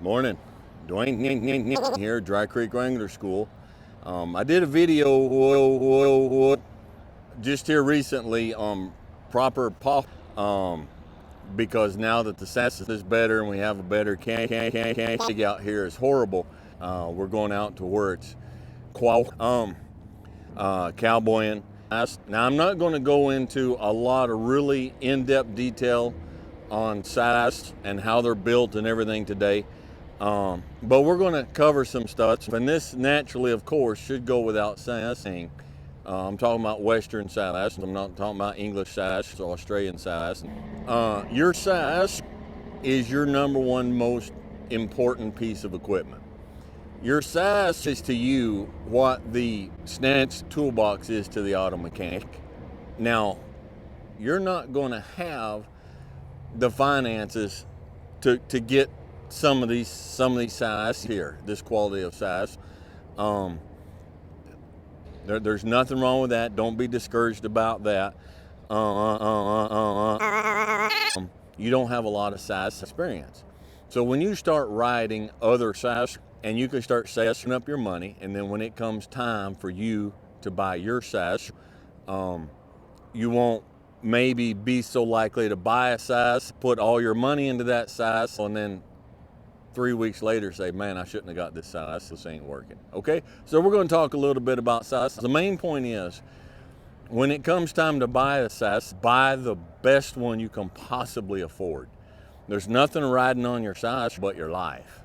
Morning, Dwayne here, Dry Creek Wrangler School. I did a video just here recently on proper pop because now that the sass is better and we have a better can out here is horrible. We're going out to where it's cowboying. Now I'm not going to go into a lot of really in-depth detail on sass and how they're built and everything today. But we're going to cover some stuff, and this naturally, of course, should go without saying. I'm talking about Western sass. I'm not talking about English sass or Australian sass. Your sass is your number one most important piece of equipment. Your sass is to you what the snatch toolbox is to the auto mechanic. Now, you're not going to have the finances to get some of these sass here, this quality of sass. There's nothing wrong with that. Don't be discouraged about that. You don't have a lot of sass experience. So when you start riding other sass, and you can start sassing up your money, and then when it comes time for you to buy your sass, you won't maybe be so likely to buy a sass, put all your money into that sass, and then 3 weeks later say, man, I shouldn't have got this sass, this ain't working. Okay, so we're going to talk a little bit about sass. The main point is, when it comes time to buy a sass, buy the best one you can possibly afford. There's nothing riding on your sass but your life.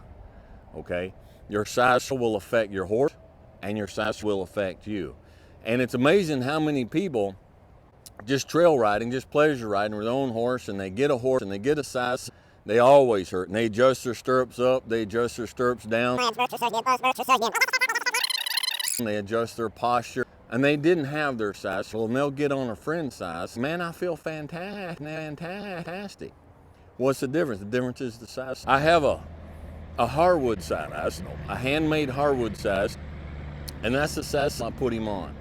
Okay, your sass will affect your horse, and your sass will affect you. And it's amazing how many people just trail riding, just pleasure riding with their own horse, and they get a horse and they get a sass, they always hurt, and they adjust their stirrups up, they adjust their stirrups down, they adjust their posture, and they didn't have their sass. Well, and they'll get on a friend's sass. Man, I feel fantastic. What's the difference? The difference is the sass. I have a hardwood sass, a handmade hardwood sass, and that's the sass I put him on.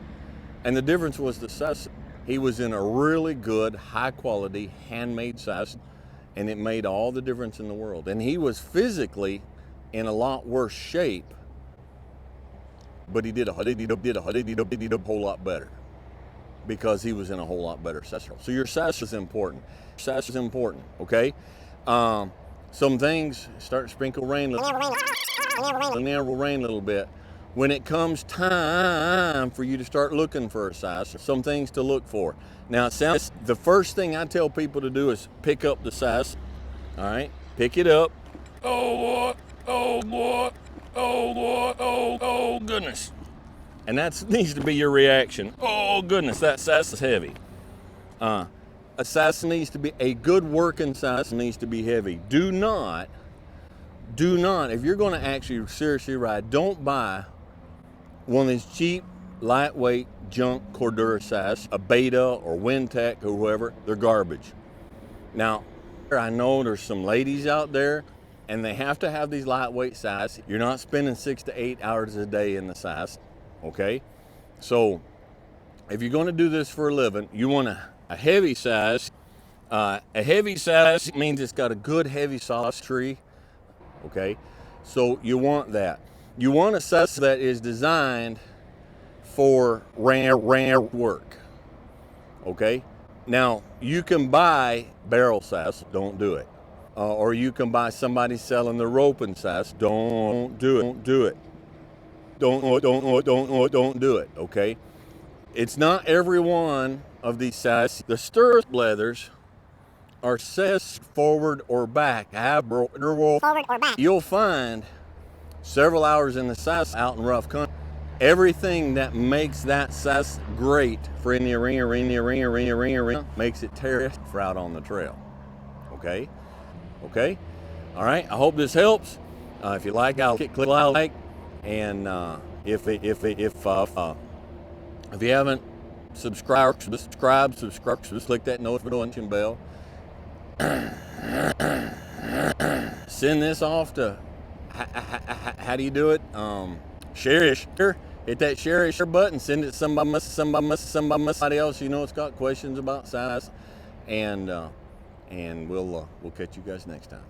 And the difference was the sass. He was in a really good, high quality, handmade sass, and it made all the difference in the world. And he was physically in a lot worse shape, but he did a whole lot better because he was in a whole lot better sass. So your sass is important. Sass is important, okay? Some things start to sprinkle rain a little bit. When it comes time for you to start looking for a sass, some things to look for. Now, the first thing I tell people to do is pick up the sass. All right, pick it up. Oh goodness. And that needs to be your reaction. Oh goodness, that sass is heavy. A sass needs to be, a good working sass needs to be heavy. Do not, if you're going to actually seriously ride, don't buy one of these cheap, lightweight junk Cordura sass, a Beta or Wintec or whoever. They're garbage. Now, I know there's some ladies out there and they have to have these lightweight sass. You're not spending 6 to 8 hours a day in the sass, okay? So if you're going to do this for a living, you want a heavy sass. A heavy sass means it's got a good heavy sass tree, okay? So you want that. You want a sass that is designed for ram work, okay? Now, you can buy barrel sass, don't do it. Or you can buy somebody selling the roping sass, don't do it. Don't do it, okay? It's not every one of these sass. The stirrup leathers are sass forward or back. Forward or back. You'll find several hours in the sass out in rough country. Everything that makes that sass great for in the arena makes it terrible for out on the trail. Okay? Okay? All right. I hope this helps. If you like, click like, and if you haven't subscribe, click that notification bell. Send this off to, how do you do it? Share, hit that share button, send it to somebody else you know it's got questions about size, and we'll catch you guys next time.